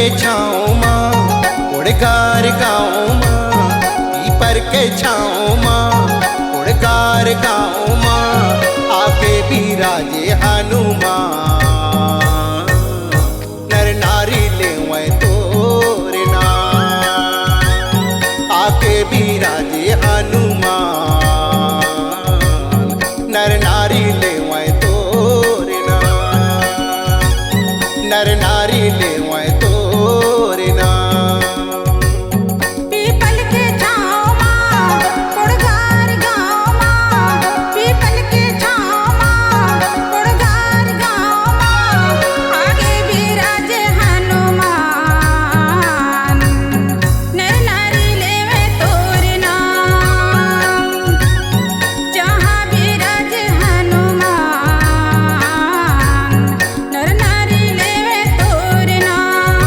के छाँव माँ उड़गार गाँव माँ, पीपर के छाँव माँ उड़गार गाँव माँ, आके बिराजे हनुमान। नर नारी लेवै तोरे नाम, आके बिराजे हनुमान। नर नारी लेवै तोरे नाम, नर नारी लेवै तोरे नाम। पीपल के छाँव माँ उड़गार गाँव माँ, पीपल के छाँव माँ उड़गार गाँव माँ, आगे बिराजे हनुमान। नर नारी लेवे तोरे नाम, जहाँ बिराजे हनुमान। नर नारी लेवे तोरे नाम,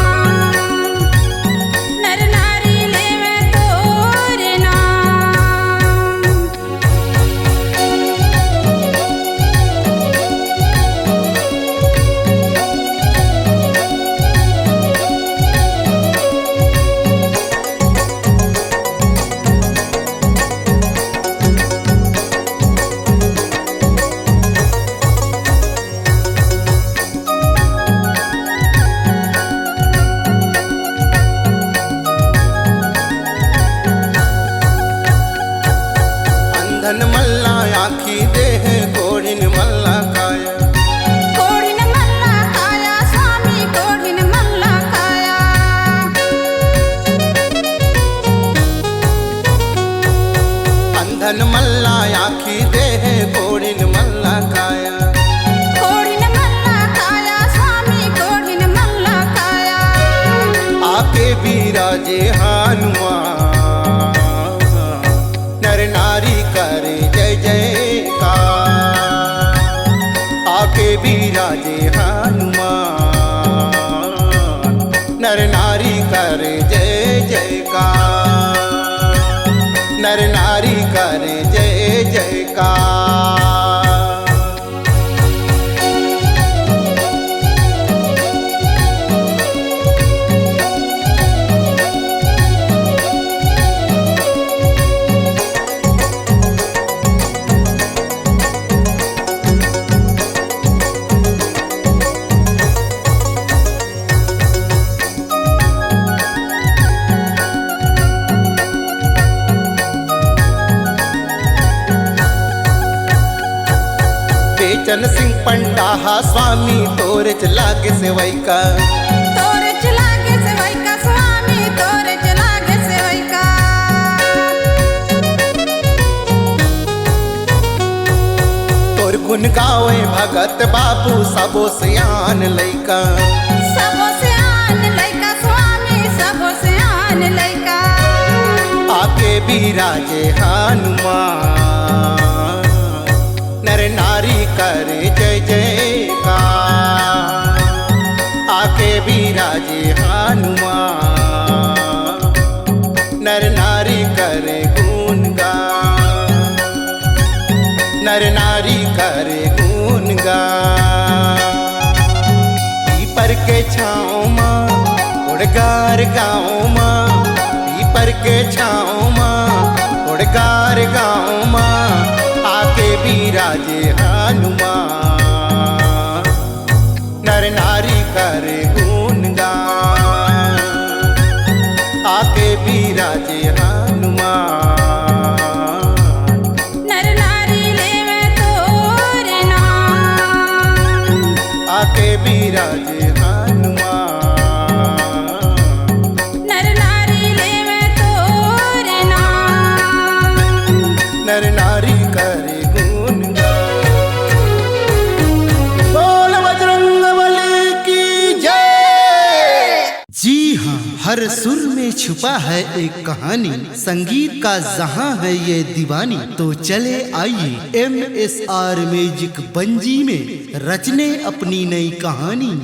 नर नारी लेवे तोरे नाम। अंधन मल्ला आखी देह कोढ़िन मल्ला काया, कोढ़िन मल्ला काया स्वामी कोढ़िन मल्ला काया। अंधन मल्ला आखी देह कोढ़िन मल्ला काया, कोढ़िन मल्ला काया स्वामी कोढ़िन मल्ला काया। आके बिराजे हनुमान। नर नारी करे जय जयकार, आके बिराजे हनुमान। नर नारी करे जय जयकार, नर नारी करे जय जयकार। बेचन सिंह पंडाहा स्वामी तोरे चलागे सेवैका, तोरे चलागे सेवैका स्वामी तोरे चलागे सेवैका। तोर गुण गावे भगत बाबू सबो सियान लैका, सबो सियान लैका स्वामी सबो सियान लैका। आके बिराजे हनुमान। नर नारी करे जय जयकार, आके बिराजे हनुमान। नर नारी करे गुणगान, नर नारी करे गुणगान। पीपर के छाँव माँ उड़गार गाँव माँ, पीपर के छाँव माँ उड़गार गाँव माँ, आके बिराजे हनुमान। नर नारी करे गुणगान, आके बिराजे हनुमान। नर नारी लेवे तोरे नाम, आके बिराजे हनुमान। नर नारी लेवे तोरे नाम। नर नारी करे गुणगान। बोल बजरंगबली की जय। जी हाँ, हर सुर में छुपा है एक कहानी, संगीत का जहां है ये दीवानी। तो चले आइए MSR म्यूजिक बंजी में रचने अपनी नई कहानी।